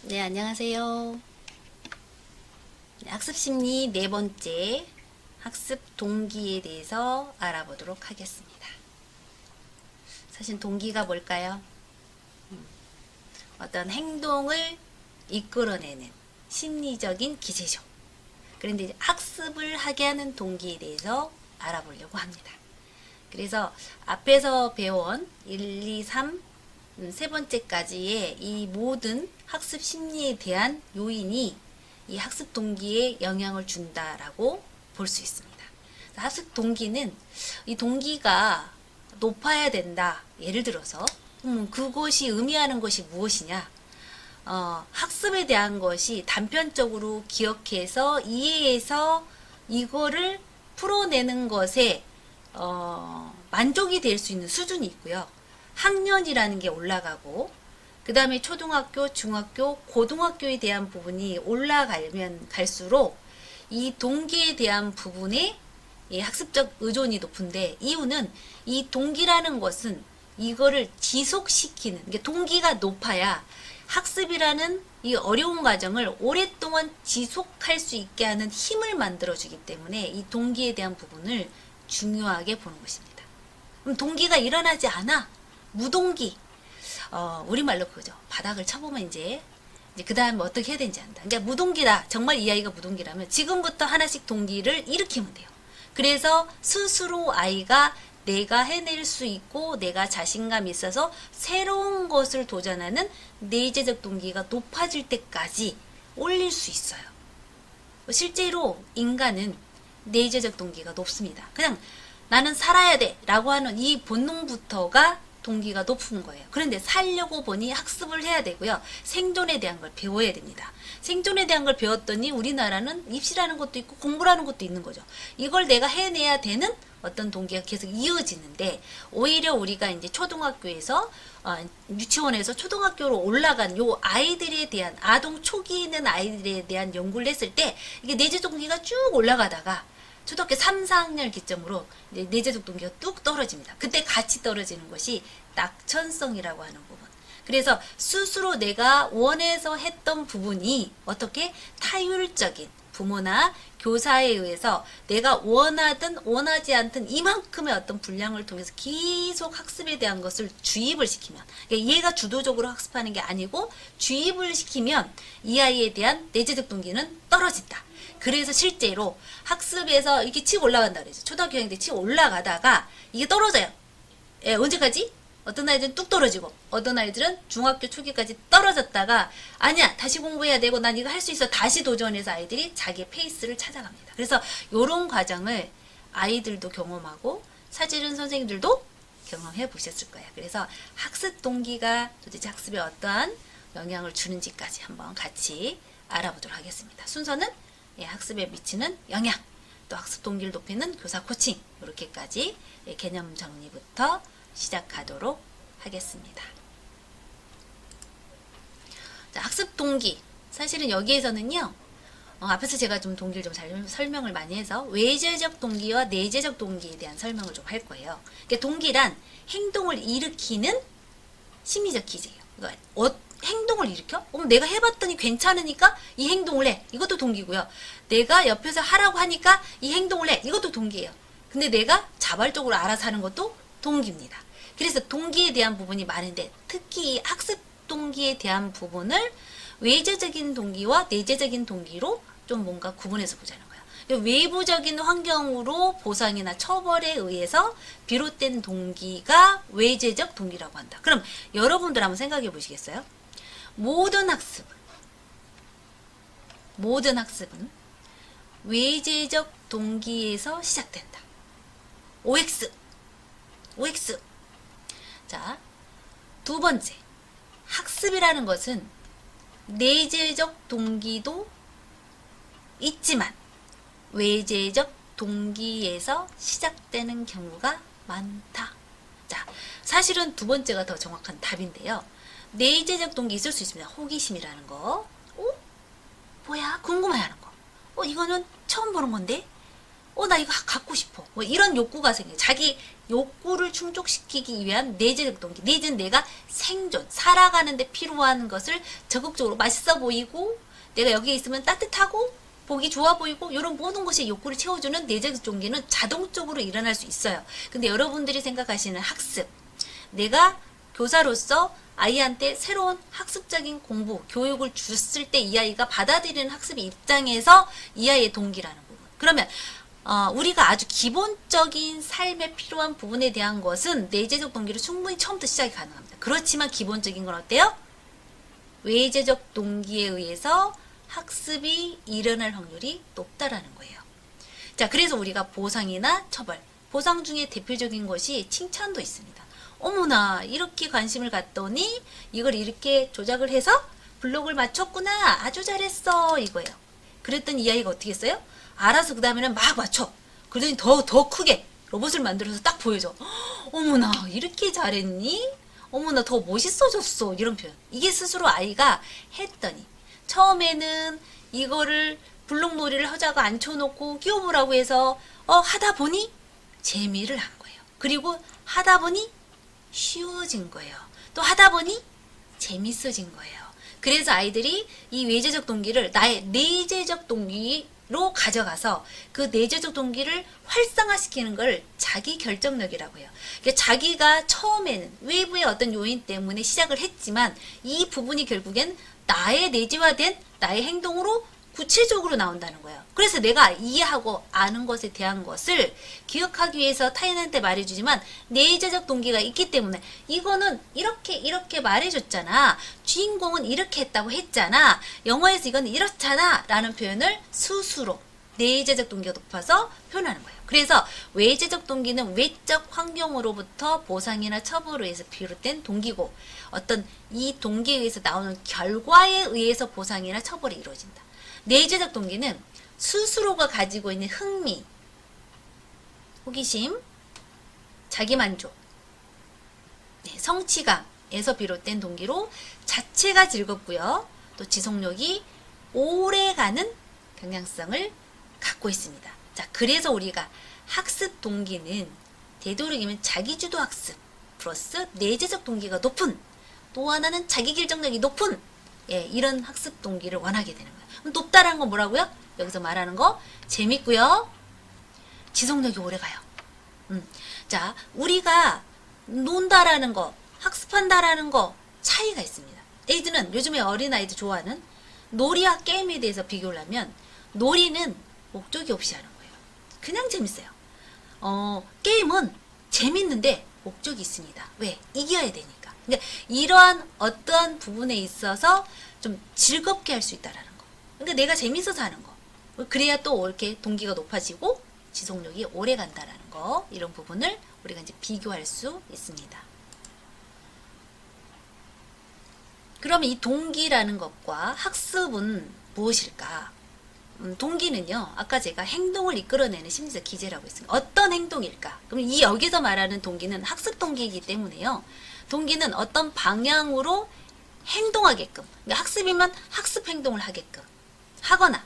네, 안녕하세요. 네, 학습심리 네 번째 학습 동기에 대해서 알아보도록 하겠습니다. 사실 동기가 뭘까요? 어떤 행동을 이끌어내는 심리적인 기제죠. 그런데 이제 학습을 하게 하는 동기에 대해서 알아보려고 합니다. 그래서 앞에서 배운 1, 2, 3, 세 번째까지의 이 모든 학습 심리에 대한 요인이 이 학습 동기에 영향을 준다라고 볼 수 있습니다. 학습 동기는 이 동기가 높아야 된다. 예를 들어서 그것이 의미하는 것이 무엇이냐? 학습에 대한 것이 단편적으로 기억해서 이해해서 이거를 풀어내는 것에 만족이 될 수 있는 수준이 있고요. 학년이라는 게 올라가고 그 다음에 초등학교, 중학교, 고등학교에 대한 부분이 올라가면 갈수록 이 동기에 대한 부분에 학습적 의존이 높은데 이유는 이 동기라는 것은 이거를 지속시키는 동기가 높아야 학습이라는 이 어려운 과정을 오랫동안 지속할 수 있게 하는 힘을 만들어주기 때문에 이 동기에 대한 부분을 중요하게 보는 것입니다. 그럼 동기가 일어나지 않아. 무동기. 우리말로 그거죠. 바닥을 쳐보면 이제 그 다음에 어떻게 해야 되는지 안다. 그러니까 무동기다. 정말 이 아이가 무동기라면 지금부터 하나씩 동기를 일으키면 돼요. 그래서 스스로 아이가 내가 해낼 수 있고 내가 자신감이 있어서 새로운 것을 도전하는 내재적 동기가 높아질 때까지 올릴 수 있어요. 실제로 인간은 내재적 동기가 높습니다. 그냥 나는 살아야 돼 라고 하는 이 본능부터가 동기가 높은 거예요. 그런데 살려고 보니 학습을 해야 되고요. 생존에 대한 걸 배워야 됩니다. 생존에 대한 걸 배웠더니 우리나라는 입시라는 것도 있고 공부라는 것도 있는 거죠. 이걸 내가 해내야 되는 어떤 동기가 계속 이어지는데 오히려 우리가 이제 초등학교에서 유치원에서 초등학교로 올라간 요 아이들에 대한 아동 초기에 있는 아이들에 대한 연구를 했을 때 이게 내재적 동기가 쭉 올라가다가 초등학교 3, 4학년 기점으로 내재적 동기가 뚝 떨어집니다. 그때 같이 떨어지는 것이 낙천성이라고 하는 부분. 그래서 스스로 내가 원해서 했던 부분이 어떻게 타율적인 부모나 교사에 의해서 내가 원하든 원하지 않든 이만큼의 어떤 분량을 통해서 계속 학습에 대한 것을 주입을 시키면 얘가 주도적으로 학습하는 게 아니고 주입을 시키면 이 아이에 대한 내재적 동기는 떨어진다. 그래서 실제로 학습에서 이렇게 치고 올라간다 그러죠. 초등학교 때 치고 올라가다가 이게 떨어져요. 예, 언제까지? 어떤 아이들은 뚝 떨어지고 어떤 아이들은 중학교 초기까지 떨어졌다가 아니야 다시 공부해야 되고 난 이거 할 수 있어 다시 도전해서 아이들이 자기의 페이스를 찾아갑니다. 그래서 이런 과정을 아이들도 경험하고 사실은 선생님들도 경험해 보셨을 거예요. 그래서 학습 동기가 도대체 학습에 어떠한 영향을 주는지까지 한번 같이 알아보도록 하겠습니다. 순서는 학습에 미치는 영향, 또 학습 동기를 높이는 교사 코칭 이렇게까지 개념 정리부터 시작하도록 하겠습니다. 자, 학습 동기. 사실은 여기에서는요, 앞에서 제가 좀 동기를 좀 잘 설명을 많이 해서 외재적 동기와 내재적 동기에 대한 설명을 좀 할 거예요. 그러니까 동기란 행동을 일으키는 심리적 기제예요. 그러니까 행동을 일으켜? 내가 해봤더니 괜찮으니까 이 행동을 해. 이것도 동기고요. 내가 옆에서 하라고 하니까 이 행동을 해. 이것도 동기예요. 근데 내가 자발적으로 알아서 하는 것도 동기입니다. 그래서 동기에 대한 부분이 많은데 특히 학습 동기에 대한 부분을 외재적인 동기와 내재적인 동기로 좀 뭔가 구분해서 보자는 거예요. 외부적인 환경으로 보상이나 처벌에 의해서 비롯된 동기가 외재적 동기라고 한다. 그럼 여러분들 한번 생각해 보시겠어요? 모든 학습은 외재적 동기에서 시작된다. OX. 자, 두 번째. 학습이라는 것은 내재적 동기도 있지만 외재적 동기에서 시작되는 경우가 많다. 자, 사실은 두 번째가 더 정확한 답인데요. 내재적 동기 있을 수 있습니다. 호기심이라는 거. 뭐야? 궁금해하는 거. 이거는 처음 보는 건데? 나 이거 갖고 싶어. 뭐 이런 욕구가 생겨요. 자기 욕구를 충족시키기 위한 내재적 동기. 내지는 내가 생존, 살아가는데 필요한 것을 적극적으로 맛있어 보이고, 내가 여기에 있으면 따뜻하고, 보기 좋아 보이고, 이런 모든 것이 욕구를 채워주는 내재적 동기는 자동적으로 일어날 수 있어요. 근데 여러분들이 생각하시는 학습, 내가 교사로서 아이한테 새로운 학습적인 공부, 교육을 줬을 때 이 아이가 받아들이는 학습의 입장에서 이 아이의 동기라는 부분. 그러면 우리가 아주 기본적인 삶에 필요한 부분에 대한 것은 내재적 동기로 충분히 처음부터 시작이 가능합니다. 그렇지만 기본적인 건 어때요? 외재적 동기에 의해서 학습이 일어날 확률이 높다라는 거예요. 자, 그래서 우리가 보상이나 처벌, 보상 중에 대표적인 것이 칭찬도 있습니다. 어머나, 이렇게 관심을 갖더니 이걸 이렇게 조작을 해서 블록을 맞췄구나, 아주 잘했어, 이거예요. 그랬더니 이 아이가 어떻게 했어요? 알아서 그 다음에는 막 맞춰. 그러더니 더 크게 로봇을 만들어서 딱 보여줘. 어머나, 이렇게 잘했니? 어머나, 더 멋있어졌어. 이런 표현. 이게 스스로 아이가 했더니, 처음에는 이거를 블록놀이를 하자고 앉혀놓고 끼워보라고 해서 하다 보니 재미를 한 거예요. 그리고 하다 보니 쉬워진 거예요. 또 하다 보니 재밌어진 거예요. 그래서 아이들이 이 외재적 동기를 나의 내재적 동기로 가져가서 그 내재적 동기를 활성화시키는 걸 자기 결정력이라고 해요. 그러니까 자기가 처음에는 외부의 어떤 요인 때문에 시작을 했지만 이 부분이 결국엔 나의 내재화된 나의 행동으로 구체적으로 나온다는 거예요. 그래서 내가 이해하고 아는 것에 대한 것을 기억하기 위해서 타인한테 말해주지만 내재적 동기가 있기 때문에 이거는 이렇게 말해줬잖아. 주인공은 이렇게 했다고 했잖아. 영화에서 이건 이렇잖아. 라는 표현을 스스로 내재적 동기가 높아서 표현하는 거예요. 그래서 외재적 동기는 외적 환경으로부터 보상이나 처벌에 의해서 비롯된 동기고 어떤 이 동기에 의해서 나오는 결과에 의해서 보상이나 처벌이 이루어진다. 내재적 동기는 스스로가 가지고 있는 흥미, 호기심, 자기만족, 성취감에서 비롯된 동기로 자체가 즐겁고요. 또 지속력이 오래가는 경향성을 갖고 있습니다. 자, 그래서 우리가 학습 동기는 되도록이면 자기주도 학습 플러스 내재적 동기가 높은, 또 하나는 자기 결정력이 높은 이런 학습 동기를 원하게 되는 거예요. 높다라는 건 뭐라고요? 여기서 말하는 거 재밌고요. 지속력이 오래가요. 자, 우리가 논다라는 거, 학습한다라는 거 차이가 있습니다. 애들은 요즘에 어린아이들 좋아하는 놀이와 게임에 대해서 비교를 하면 놀이는 목적이 없이 하는 거예요. 그냥 재밌어요. 게임은 재밌는데 목적이 있습니다. 왜? 이겨야 되니까. 그러니까 이러한 어떠한 부분에 있어서 좀 즐겁게 할 수 있다라는 거. 그러니까 내가 재밌어서 하는 거. 그래야 또 이렇게 동기가 높아지고 지속력이 오래 간다라는 거. 이런 부분을 우리가 이제 비교할 수 있습니다. 그러면 이 동기라는 것과 학습은 무엇일까? 동기는요, 아까 제가 행동을 이끌어내는 심리적 기제라고 했습니다. 어떤 행동일까? 그럼 이 여기서 말하는 동기는 학습 동기이기 때문에요. 동기는 어떤 방향으로 행동하게끔, 그러니까 학습이면 학습 행동을 하게끔 하거나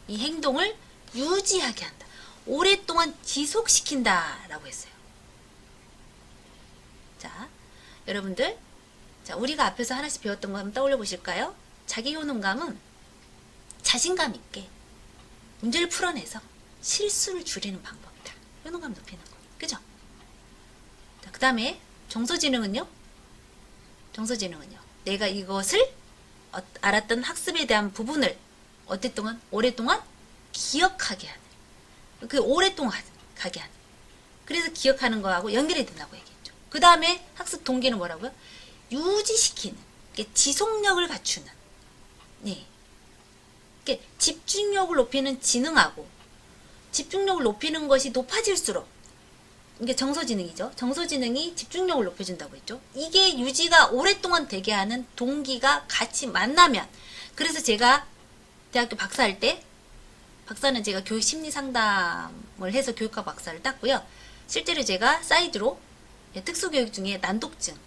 이 행동을 유지하게 한다. 오랫동안 지속시킨다 라고 했어요. 자, 여러분들, 자, 우리가 앞에서 하나씩 배웠던 거 한번 떠올려 보실까요? 자기 효능감은 자신감 있게 문제를 풀어내서 실수를 줄이는 방법이다. 효능감 높이는 거. 그죠? 그 다음에 정서지능은요? 정서지능은요. 내가 이것을 알았던 학습에 대한 부분을 오랫동안 기억하게 하는. 그 오랫동안 가게 하는. 그래서 기억하는 거하고 연결이 된다고 얘기했죠. 그 다음에 학습 동기는 뭐라고요? 유지시키는. 지속력을 갖추는. 네. 집중력을 높이는 지능하고 집중력을 높이는 것이 높아질수록 이게 정서지능이죠. 정서지능이 집중력을 높여준다고 했죠. 이게 유지가 오랫동안 되게 하는 동기가 같이 만나면, 그래서 제가 대학교 박사할 때, 박사는 제가 교육 심리 상담을 해서 교육학 박사를 땄고요. 실제로 제가 사이드로 특수교육 중에 난독증,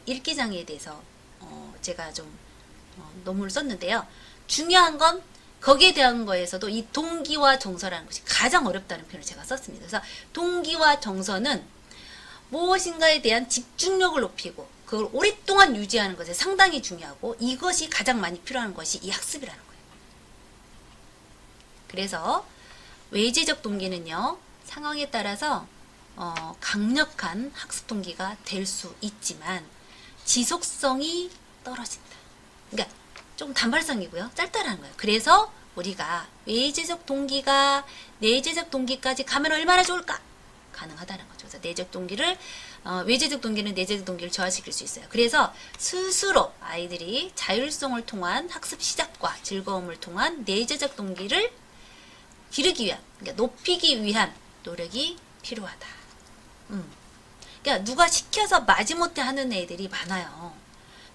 읽기장애에 대해서 제가 좀 논문을 썼는데요. 중요한 건 거기에 대한 거에서도 이 동기와 정서라는 것이 가장 어렵다는 표현을 제가 썼습니다. 그래서 동기와 정서는 무엇인가에 대한 집중력을 높이고 그걸 오랫동안 유지하는 것에 상당히 중요하고 이것이 가장 많이 필요한 것이 이 학습이라는 거예요. 그래서 외재적 동기는요, 상황에 따라서 강력한 학습 동기가 될 수 있지만 지속성이 떨어진다. 그러니까 좀 단발성이고요. 짤짤한 거예요. 그래서 우리가 외재적 동기가 내재적 동기까지 가면 얼마나 좋을까? 가능하다는 거죠. 그래서 내적 동기를 외재적 동기는 내재적 동기를 저하시킬 수 있어요. 그래서 스스로 아이들이 자율성을 통한 학습 시작과 즐거움을 통한 내재적 동기를 기르기 위한, 그러니까 높이기 위한 노력이 필요하다. 그러니까 누가 시켜서 마지못해 하는 애들이 많아요.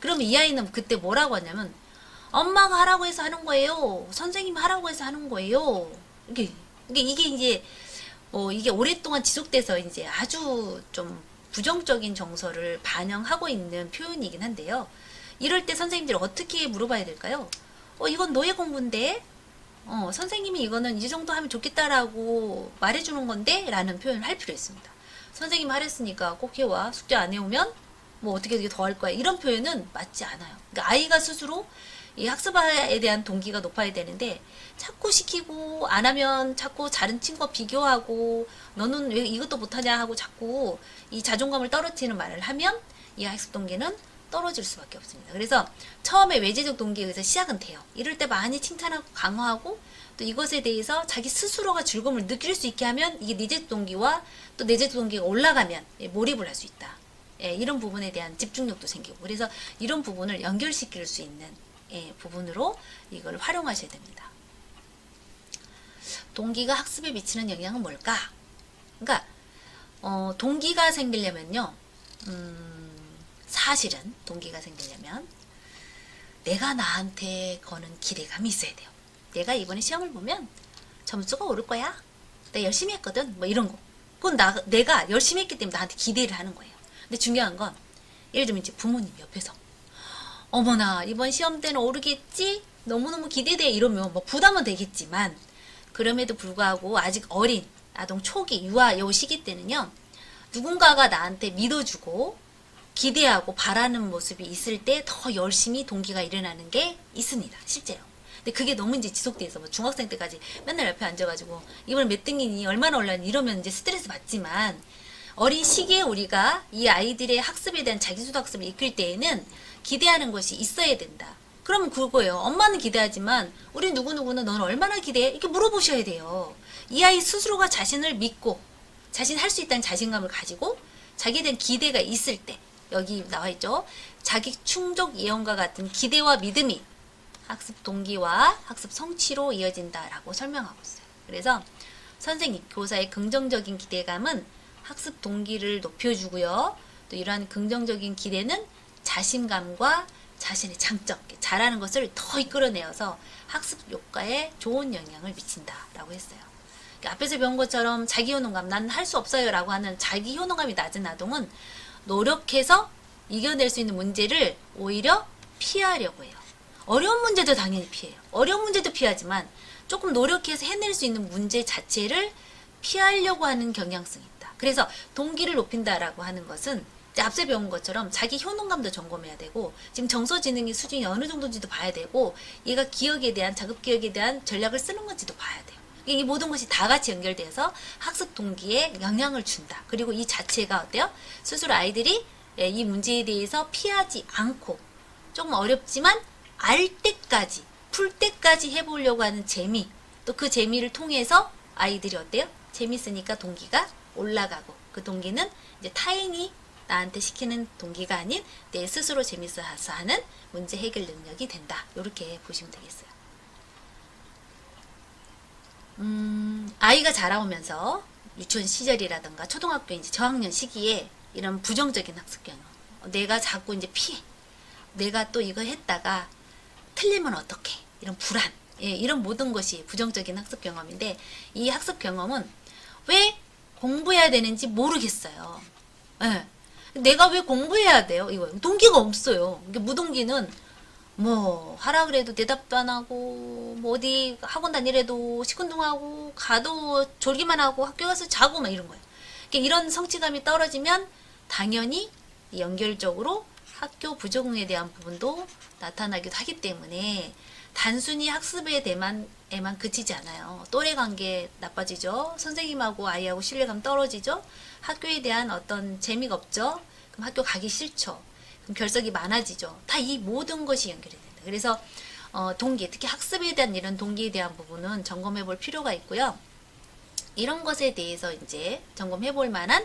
그러면 이 아이는 그때 뭐라고 하냐면 엄마가 하라고 해서 하는 거예요. 선생님이 하라고 해서 하는 거예요. 이게 이제 이게 오랫동안 지속돼서 이제 아주 좀 부정적인 정서를 반영하고 있는 표현이긴 한데요. 이럴 때 선생님들이 어떻게 물어봐야 될까요? 이건 너의 공부인데, 선생님이 이거는 이 정도 하면 좋겠다라고 말해주는 건데, 라는 표현을 할 필요 있습니다. 선생님이 하랬으니까 꼭 해와. 숙제 안 해오면 뭐 어떻게 더 할 거야. 이런 표현은 맞지 않아요. 그러니까 아이가 스스로 이 학습에 대한 동기가 높아야 되는데 자꾸 시키고 안 하면 자꾸 다른 친구와 비교하고 너는 왜 이것도 못하냐 하고 자꾸 이 자존감을 떨어뜨리는 말을 하면 이 학습 동기는 떨어질 수밖에 없습니다. 그래서 처음에 외재적 동기에 의해서 시작은 돼요. 이럴 때 많이 칭찬하고 강화하고 또 이것에 대해서 자기 스스로가 즐거움을 느낄 수 있게 하면 이게 내재적 동기와 또 내재적 동기가 올라가면 몰입을 할 수 있다. 이런 부분에 대한 집중력도 생기고 그래서 이런 부분을 연결시킬 수 있는 부분으로 이걸 활용하셔야 됩니다. 동기가 학습에 미치는 영향은 뭘까? 그러니까 동기가 생기려면요, 사실은 동기가 생기려면 내가 나한테 거는 기대감이 있어야 돼요. 내가 이번에 시험을 보면 점수가 오를 거야. 내가 열심히 했거든. 뭐 이런 거. 그건 내가 열심히 했기 때문에 나한테 기대를 하는 거예요. 근데 중요한 건 예를 들면 이제 부모님 옆에서 어머나 이번 시험 때는 오르겠지? 너무너무 기대돼 이러면 뭐 부담은 되겠지만 그럼에도 불구하고 아직 어린 아동 초기 유아 요 시기 때는요, 누군가가 나한테 믿어주고 기대하고 바라는 모습이 있을 때 더 열심히 동기가 일어나는 게 있습니다. 실제로. 근데 그게 너무 이제 지속돼서 뭐 중학생 때까지 맨날 옆에 앉아가지고 이번에 몇 등이니 얼마나 올랐니 이러면 이제 스트레스 받지만 어린 시기에 우리가 이 아이들의 학습에 대한 자기수도 학습을 이끌 때에는 기대하는 것이 있어야 된다. 그러면 그거예요. 엄마는 기대하지만 우리 누구누구는 너는 얼마나 기대해? 이렇게 물어보셔야 돼요. 이 아이 스스로가 자신을 믿고 자신 할 수 있다는 자신감을 가지고 자기에 대한 기대가 있을 때 여기 나와 있죠. 자기 충족 예언과 같은 기대와 믿음이 학습 동기와 학습 성취로 이어진다라고 설명하고 있어요. 그래서 선생님, 교사의 긍정적인 기대감은 학습 동기를 높여주고요. 또 이러한 긍정적인 기대는 자신감과 자신의 장점, 잘하는 것을 더 이끌어내어서 학습 효과에 좋은 영향을 미친다라고 했어요. 그러니까 앞에서 배운 것처럼 자기 효능감, 난 할 수 없어요 라고 하는 자기 효능감이 낮은 아동은 노력해서 이겨낼 수 있는 문제를 오히려 피하려고 해요. 어려운 문제도 당연히 피해요. 어려운 문제도 피하지만 조금 노력해서 해낼 수 있는 문제 자체를 피하려고 하는 경향성이 있다. 그래서 동기를 높인다라고 하는 것은 앞서 배운 것처럼 자기 효능감도 점검해야 되고 지금 정서지능의 수준이 어느 정도인지도 봐야 되고 얘가 기억에 대한 자급기억에 대한 전략을 쓰는 건지도 봐야 돼요. 이 모든 것이 다 같이 연결돼서 학습 동기에 영향을 준다. 그리고 이 자체가 어때요? 스스로 아이들이 이 문제에 대해서 피하지 않고 조금 어렵지만 알 때까지 풀 때까지 해보려고 하는 재미, 또 그 재미를 통해서 아이들이 어때요? 재밌으니까 동기가 올라가고 그 동기는 이제 타인이 나한테 시키는 동기가 아닌 내 스스로 재밌어서 하는 문제 해결 능력이 된다. 이렇게 보시면 되겠어요. 아이가 자라오면서 유치원 시절이라든가 초등학교 이제 저학년 시기에 이런 부정적인 학습 경험, 내가 자꾸 이제 피해, 내가 또 이거 했다가 틀리면 어떡해, 이런 불안, 이런 모든 것이 부정적인 학습 경험인데 이 학습 경험은 왜 공부해야 되는지 모르겠어요. 내가 왜 공부해야 돼요? 이거 동기가 없어요. 무동기는 뭐 하라 그래도 대답도 안 하고 뭐 어디 학원 다니래도 시큰둥하고 가도 졸기만 하고 학교 가서 자고 막 이런 거예요. 그러니까 이런 성취감이 떨어지면 당연히 연결적으로 학교 부적응에 대한 부분도 나타나기도 하기 때문에 단순히 학습에 대만에만 그치지 않아요. 또래 관계 나빠지죠. 선생님하고 아이하고 신뢰감 떨어지죠. 학교에 대한 어떤 재미가 없죠. 그럼 학교 가기 싫죠. 그럼 결석이 많아지죠. 다 이 모든 것이 연결이 된다. 그래서 동기, 특히 학습에 대한 이런 동기에 대한 부분은 점검해 볼 필요가 있고요. 이런 것에 대해서 이제 점검해 볼 만한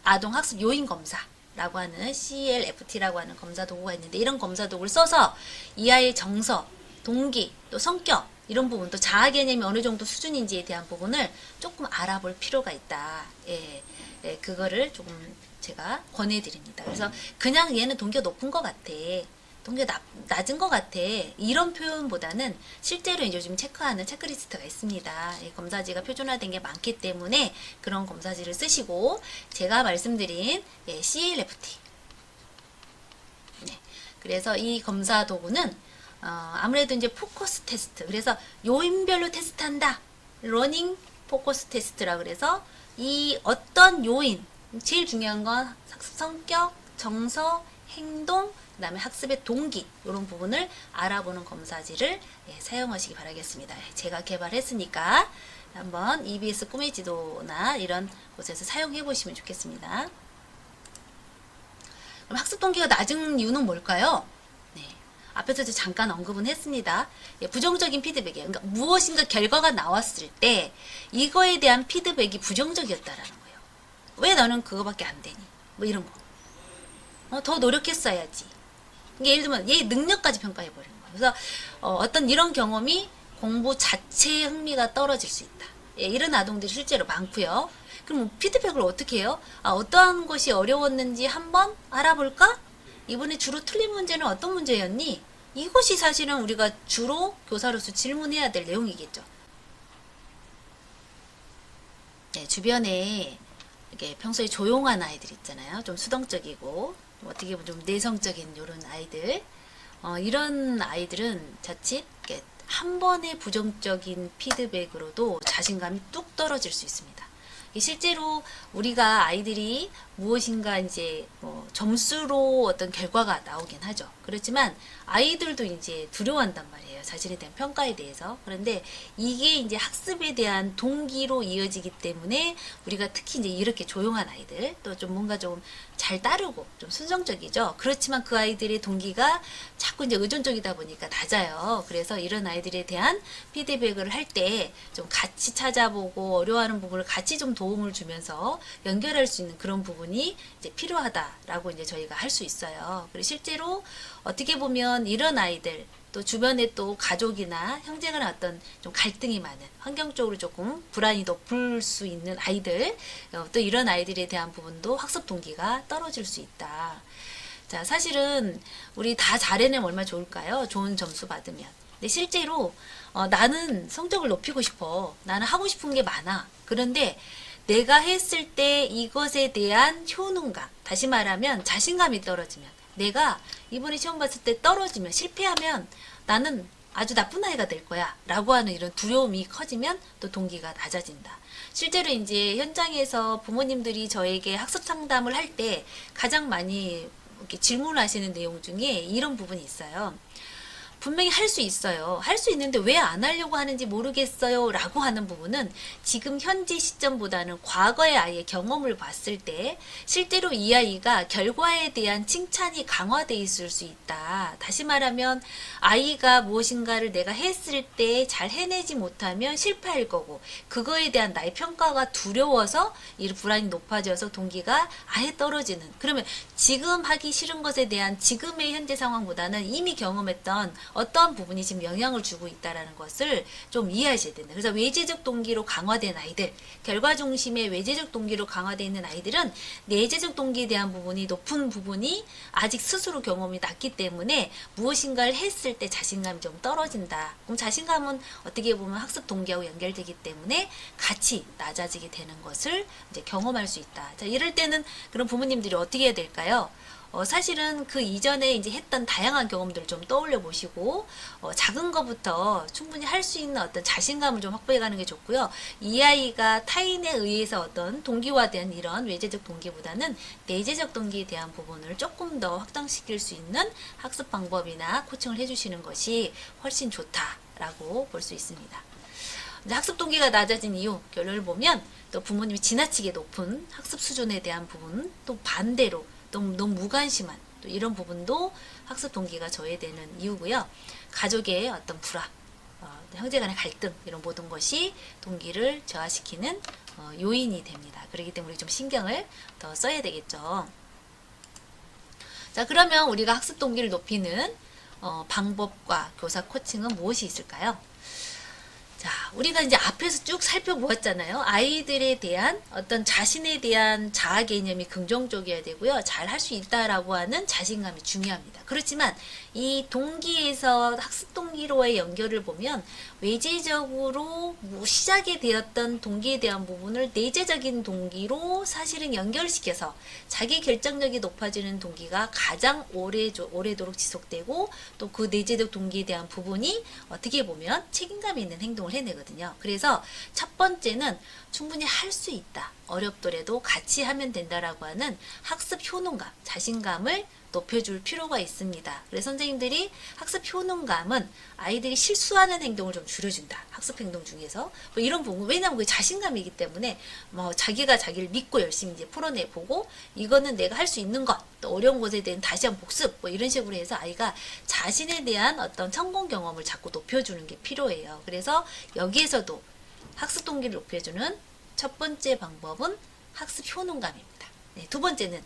아동 학습 요인 검사라고 하는 CLFT라고 하는 검사 도구가 있는데, 이런 검사 도구를 써서 이 아이의 정서, 동기, 또 성격, 이런 부분, 또 자아 개념이 어느 정도 수준인지에 대한 부분을 조금 알아볼 필요가 있다. 그거를 조금 제가 권해드립니다. 그래서 그냥 얘는 동기가 높은 것 같아, 동기가 낮은 것 같아, 이런 표현보다는 실제로 이제 요즘 체크하는 체크리스트가 있습니다. 검사지가 표준화된 게 많기 때문에 그런 검사지를 쓰시고, 제가 말씀드린 CLFT. 그래서 이 검사 도구는 아무래도 이제 포커스 테스트, 그래서 요인별로 테스트한다. 러닝 포커스 테스트라 그래서 이 어떤 요인, 제일 중요한 건 성격, 정서, 행동, 그 다음에 학습의 동기, 이런 부분을 알아보는 검사지를 사용하시기 바라겠습니다. 제가 개발했으니까 한번 EBS 꿈의 지도나 이런 곳에서 사용해 보시면 좋겠습니다. 그럼 학습 동기가 낮은 이유는 뭘까요? 앞에서도 잠깐 언급은 했습니다. 부정적인 피드백이에요. 그러니까 무엇인가 결과가 나왔을 때 이거에 대한 피드백이 부정적이었다라는 거예요. 왜 너는 그거밖에 안 되니? 뭐 이런 거. 더 노력했어야지. 그러니까 예를 들면 얘 능력까지 평가해버리는 거예요. 그래서 어떤 이런 경험이 공부 자체의 흥미가 떨어질 수 있다. 이런 아동들이 실제로 많고요. 그럼 피드백을 어떻게 해요? 어떠한 것이 어려웠는지 한번 알아볼까? 이번에 주로 틀린 문제는 어떤 문제였니? 이것이 사실은 우리가 주로 교사로서 질문해야 될 내용이겠죠. 주변에 이렇게 평소에 조용한 아이들 있잖아요. 좀 수동적이고 어떻게 보면 좀 내성적인 이런 아이들. 이런 아이들은 자칫 한 번의 부정적인 피드백으로도 자신감이 뚝 떨어질 수 있습니다. 실제로 우리가 아이들이 무엇인가 이제 점수로 어떤 결과가 나오긴 하죠. 그렇지만 아이들도 이제 두려워한단 말이에요. 자신에 대한 평가에 대해서. 그런데 이게 이제 학습에 대한 동기로 이어지기 때문에 우리가 특히 이제 이렇게 조용한 아이들, 또 좀 뭔가 좀 잘 따르고 좀 순정적이죠. 그렇지만 그 아이들의 동기가 자꾸 이제 의존적이다 보니까 낮아요. 그래서 이런 아이들에 대한 피드백을 할 때 좀 같이 찾아보고 어려워하는 부분을 같이 좀 도움을 주면서 연결할 수 있는 그런 부분이 이제 필요하다라고 이제 저희가 할 수 있어요. 그리고 실제로 어떻게 보면 이런 아이들, 또 주변에 또 가족이나 형제간의 어떤 좀 갈등이 많은, 환경적으로 조금 불안이 높을 수 있는 아이들, 또 이런 아이들에 대한 부분도 학습 동기가 떨어질 수 있다. 자, 사실은 우리 다 잘해내면 얼마나 좋을까요? 좋은 점수 받으면. 근데 실제로 나는 성적을 높이고 싶어. 나는 하고 싶은 게 많아. 그런데 내가 했을 때 이것에 대한 효능감, 다시 말하면 자신감이 떨어지면, 내가 이번에 시험 봤을 때 떨어지면, 실패하면 나는 아주 나쁜 아이가 될 거야 라고 하는 이런 두려움이 커지면 또 동기가 낮아진다. 실제로 이제 현장에서 부모님들이 저에게 학습 상담을 할 때 가장 많이 이렇게 질문하시는 내용 중에 이런 부분이 있어요. 분명히 할 수 있어요. 할 수 있는데 왜 안 하려고 하는지 모르겠어요 라고 하는 부분은 지금 현재 시점보다는 과거의 아이의 경험을 봤을 때 실제로 이 아이가 결과에 대한 칭찬이 강화되어 있을 수 있다. 다시 말하면 아이가 무엇인가를 내가 했을 때 잘 해내지 못하면 실패할 거고, 그거에 대한 나의 평가가 두려워서 이 불안이 높아져서 동기가 아예 떨어지는, 그러면 지금 하기 싫은 것에 대한 지금의 현재 상황보다는 이미 경험했던 어떠한 부분이 지금 영향을 주고 있다는 것을 좀 이해하셔야 된다. 그래서 외재적 동기로 강화된 아이들, 결과 중심의 외재적 동기로 강화되어 있는 아이들은 내재적 동기에 대한 부분이 높은 부분이 아직 스스로 경험이 낮기 때문에 무엇인가를 했을 때 자신감이 좀 떨어진다. 그럼 자신감은 어떻게 보면 학습 동기하고 연결되기 때문에 같이 낮아지게 되는 것을 이제 경험할 수 있다. 자, 이럴 때는 그런 부모님들이 어떻게 해야 될까요? 사실은 그 이전에 이제 했던 다양한 경험들을 좀 떠올려 보시고, 작은 것부터 충분히 할 수 있는 어떤 자신감을 좀 확보해 가는 게 좋고요. 이 아이가 타인에 의해서 어떤 동기화된 이런 외재적 동기보다는 내재적 동기에 대한 부분을 조금 더 확장시킬 수 있는 학습 방법이나 코칭을 해주시는 것이 훨씬 좋다라고 볼 수 있습니다. 학습 동기가 낮아진 이유 결론을 보면 또 부모님이 지나치게 높은 학습 수준에 대한 부분, 또 반대로 너무 무관심한 또 이런 부분도 학습 동기가 저해되는 이유고요. 가족의 어떤 불화, 형제 간의 갈등 이런 모든 것이 동기를 저하시키는 요인이 됩니다. 그렇기 때문에 좀 신경을 더 써야 되겠죠. 자, 그러면 우리가 학습 동기를 높이는 방법과 교사 코칭은 무엇이 있을까요? 자, 우리가 이제 앞에서 쭉 살펴보았잖아요. 아이들에 대한 어떤 자신에 대한 자아 개념이 긍정적이어야 되고요. 잘 할 수 있다라고 하는 자신감이 중요합니다. 그렇지만 이 동기에서 학습 동기로의 연결을 보면 외재적으로 시작이 되었던 동기에 대한 부분을 내재적인 동기로 사실은 연결시켜서 자기 결정력이 높아지는 동기가 가장 오래도록 지속되고 또 그 내재적 동기에 대한 부분이 어떻게 보면 책임감 있는 행동을 해내거든요. 그래서 첫 번째는 충분히 할 수 있다. 어렵더라도 같이 하면 된다라고 하는 학습 효능감, 자신감을 높여줄 필요가 있습니다. 그래서 선생님들이 학습 효능감은 아이들이 실수하는 행동을 좀 줄여준다. 학습 행동 중에서 뭐 이런 부분, 왜냐하면 그게 자신감이기 때문에 뭐 자기가 자기를 믿고 열심히 이제 풀어내보고 이거는 내가 할 수 있는 것, 또 어려운 것에 대한 다시 한번 복습 뭐 이런 식으로 해서 아이가 자신에 대한 어떤 성공 경험을 자꾸 높여주는 게 필요해요. 그래서 여기에서도 학습 동기를 높여주는 첫 번째 방법은 학습 효능감입니다. 네, 두 번째는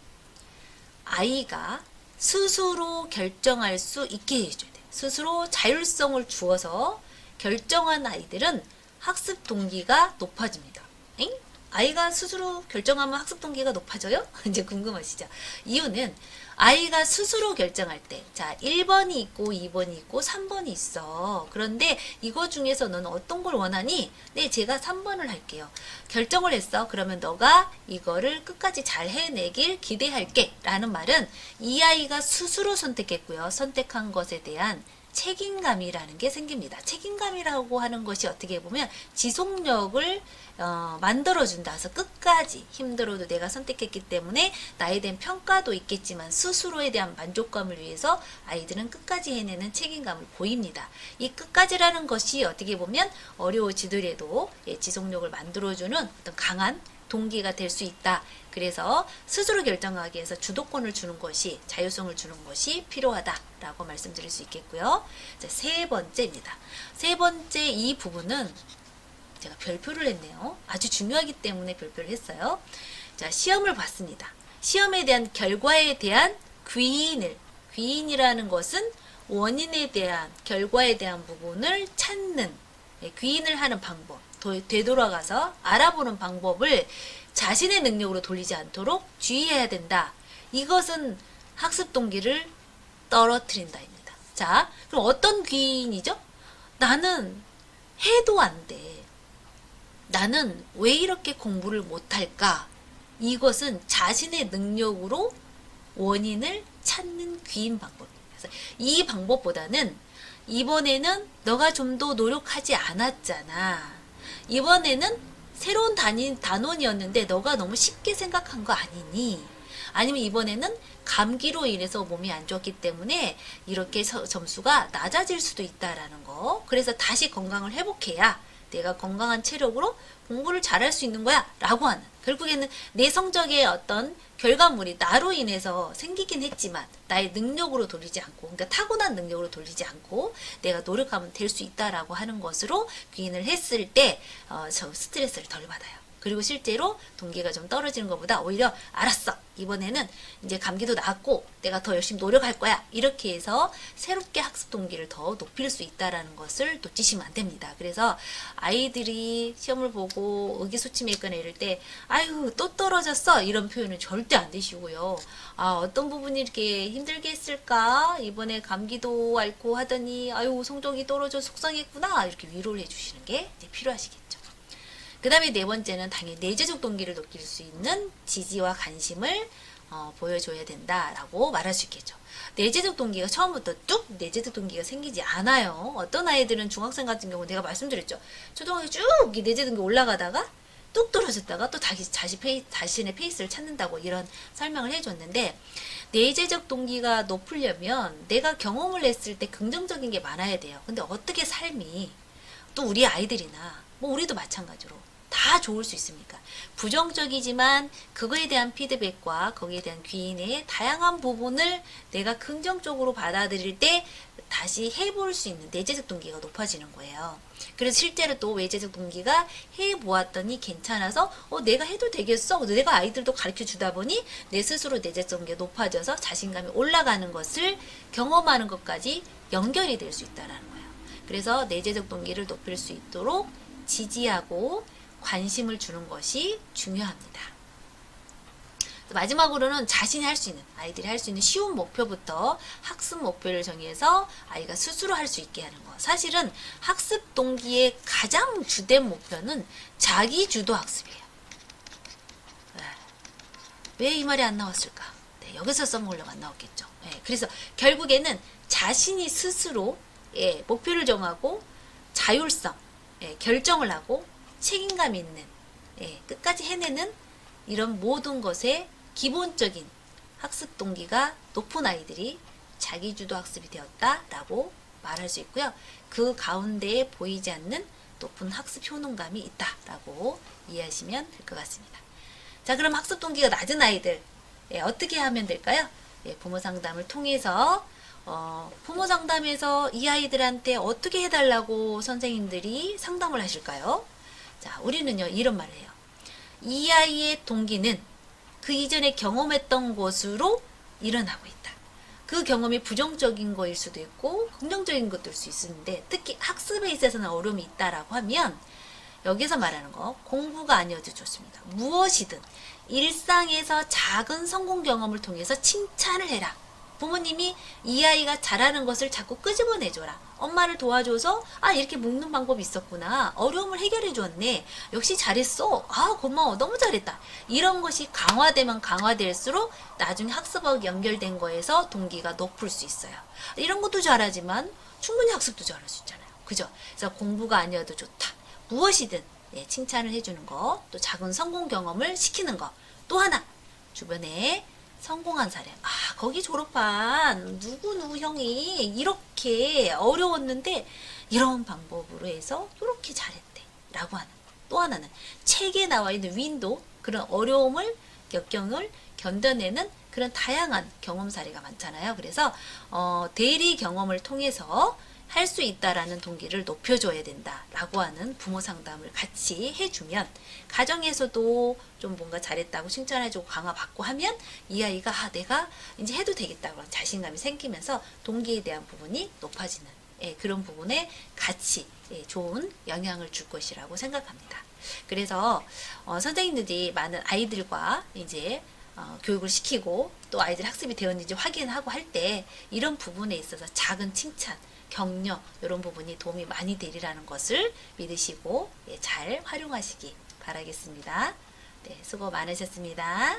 아이가 스스로 결정할 수 있게 해줘야 돼요. 스스로 자율성을 주어서 결정한 아이들은 학습 동기가 높아집니다. 엥? 아이가 스스로 결정하면 학습 동기가 높아져요? 이제 궁금하시죠? 이유는 아이가 스스로 결정할 때, 자, 1번이 있고 2번이 있고 3번이 있어. 그런데 이거 중에서 너는 어떤 걸 원하니? 네, 제가 3번을 할게요. 결정을 했어. 그러면 너가 이거를 끝까지 잘 해내길 기대할게. 라는 말은 이 아이가 스스로 선택했고요. 선택한 것에 대한 책임감이라는 게 생깁니다. 책임감이라고 하는 것이 어떻게 보면 지속력을 만들어준다. 그래서 끝까지 힘들어도 내가 선택했기 때문에 나에 대한 평가도 있겠지만 스스로에 대한 만족감을 위해서 아이들은 끝까지 해내는 책임감을 보입니다. 이 끝까지라는 것이 어떻게 보면 어려워지더라도 지속력을 만들어주는 어떤 강한 동기가 될 수 있다. 그래서 스스로 결정하기 위해서 주도권을 주는 것이, 자율성을 주는 것이 필요하다라고 말씀드릴 수 있겠고요. 자, 세 번째입니다. 세 번째 이 부분은 제가 별표를 했네요. 아주 중요하기 때문에 별표를 했어요. 자, 시험을 봤습니다. 시험에 대한 결과에 대한 귀인이라는 것은 원인에 대한, 결과에 대한 부분을 찾는, 귀인을 하는 방법, 되돌아가서 알아보는 방법을 자신의 능력으로 돌리지 않도록 주의해야 된다. 이것은 학습 동기를 떨어뜨린다입니다. 자, 그럼 어떤 귀인이죠? 나는 해도 안 돼. 나는 왜 이렇게 공부를 못할까? 이것은 자신의 능력으로 원인을 찾는 귀인 방법입니다. 그래서 이 방법보다는 이번에는 너가 좀 더 노력하지 않았잖아. 이번에는 새로운 단원이었는데 너가 너무 쉽게 생각한 거 아니니? 아니면 이번에는 감기로 인해서 몸이 안 좋았기 때문에 이렇게 점수가 낮아질 수도 있다라는 거. 그래서 다시 건강을 회복해야 내가 건강한 체력으로 공부를 잘할 수 있는 거야 라고 하는, 결국에는 내 성적의 어떤 결과물이 나로 인해서 생기긴 했지만 나의 능력으로 돌리지 않고, 그러니까 타고난 능력으로 돌리지 않고 내가 노력하면 될 수 있다라고 하는 것으로 귀인을 했을 때 스트레스를 덜 받아요. 그리고 실제로 동기가 좀 떨어지는 것보다 오히려 알았어, 이번에는 이제 감기도 나았고 내가 더 열심히 노력할 거야, 이렇게 해서 새롭게 학습 동기를 더 높일 수 있다라는 것을 놓치시면 안 됩니다. 그래서 아이들이 시험을 보고 의기소침해 있거나 이럴 때 아유 또 떨어졌어 이런 표현은 절대 안 되시고요. 아, 어떤 부분이 이렇게 힘들게 했을까, 이번에 감기도 앓고 하더니 아유 성적이 떨어져 속상했구나, 이렇게 위로를 해주시는 게 이제 필요하시겠죠. 그 다음에 네 번째는 당연히 내재적 동기를 높일 수 있는 지지와 관심을 보여줘야 된다라고 말할 수 있겠죠. 내재적 동기가 처음부터 뚝 내재적 동기가 생기지 않아요. 어떤 아이들은 중학생 같은 경우 내가 말씀드렸죠. 초등학교 쭉 내재적 동기 올라가다가 뚝 떨어졌다가 또 다시 자신의 페이스를 찾는다고 이런 설명을 해줬는데, 내재적 동기가 높으려면 내가 경험을 했을 때 긍정적인 게 많아야 돼요. 근데 어떻게 삶이 또 우리 아이들이나 뭐 우리도 마찬가지로 다 좋을 수 있습니까? 부정적이지만 그거에 대한 피드백과 거기에 대한 귀인의 다양한 부분을 내가 긍정적으로 받아들일 때 다시 해볼 수 있는 내재적 동기가 높아지는 거예요. 그래서 실제로 또 외재적 동기가 해보았더니 괜찮아서 내가 해도 되겠어. 내가 아이들도 가르쳐 주다 보니 내 스스로 내재적 동기가 높아져서 자신감이 올라가는 것을 경험하는 것까지 연결이 될 수 있다는 거예요. 그래서 내재적 동기를 높일 수 있도록 지지하고 관심을 주는 것이 중요합니다. 마지막으로는 자신이 할 수 있는, 아이들이 할 수 있는 쉬운 목표부터 학습 목표를 정해서 아이가 스스로 할 수 있게 하는 것. 사실은 학습 동기의 가장 주된 목표는 자기 주도 학습이에요. 왜 이 말이 안 나왔을까? 네, 여기서 써먹으려고 안 나왔겠죠. 네, 그래서 결국에는 자신이 스스로 목표를 정하고 자율성, 결정을 하고 책임감 있는, 끝까지 해내는 이런 모든 것에 기본적인 학습 동기가 높은 아이들이 자기주도 학습이 되었다라고 말할 수 있고요. 그 가운데에 보이지 않는 높은 학습 효능감이 있다라고 이해하시면 될 것 같습니다. 자, 그럼 학습 동기가 낮은 아이들 어떻게 하면 될까요? 부모 상담을 통해서 부모 상담에서 이 아이들한테 어떻게 해달라고 선생님들이 상담을 하실까요? 자, 우리는요 이런 말을 해요. 이 아이의 동기는 그 이전에 경험했던 것으로 일어나고 있다. 그 경험이 부정적인 거일 수도 있고 긍정적인 것도 일 수 있는데, 특히 학습에 있어서는 어려움이 있다라고 하면 여기서 말하는 거 공부가 아니어도 좋습니다. 무엇이든 일상에서 작은 성공 경험을 통해서 칭찬을 해라. 부모님이 이 아이가 잘하는 것을 자꾸 끄집어내줘라. 엄마를 도와줘서 이렇게 묶는 방법이 있었구나. 어려움을 해결해 주었네. 역시 잘했어. 고마워. 너무 잘했다. 이런 것이 강화되면 강화될수록 나중에 학습하고 연결된 거에서 동기가 높을 수 있어요. 이런 것도 잘하지만 충분히 학습도 잘할 수 있잖아요. 그죠? 그래서 공부가 아니어도 좋다. 무엇이든 칭찬을 해주는 거, 또 작은 성공 경험을 시키는 거. 또 하나, 주변에 성공한 사례. 거기 졸업한 누구 형이 이렇게 어려웠는데 이런 방법으로 해서 이렇게 잘했대 라고 하는. 또 하나는 책에 나와 있는 윈도, 그런 어려움을 역경을 견뎌내는 그런 다양한 경험 사례가 많잖아요. 그래서 대리 경험을 통해서 할 수 있다라는 동기를 높여줘야 된다라고 하는 부모 상담을 같이 해주면, 가정에서도 좀 뭔가 잘했다고 칭찬해주고 강화받고 하면 이 아이가 내가 이제 해도 되겠다고 자신감이 생기면서 동기에 대한 부분이 높아지는 그런 부분에 같이 좋은 영향을 줄 것이라고 생각합니다. 그래서 선생님들이 많은 아이들과 이제 교육을 시키고 또 아이들 학습이 되었는지 확인하고 할 때 이런 부분에 있어서 작은 칭찬, 격려 이런 부분이 도움이 많이 되리라는 것을 믿으시고 잘 활용하시기 바라겠습니다. 네, 수고 많으셨습니다.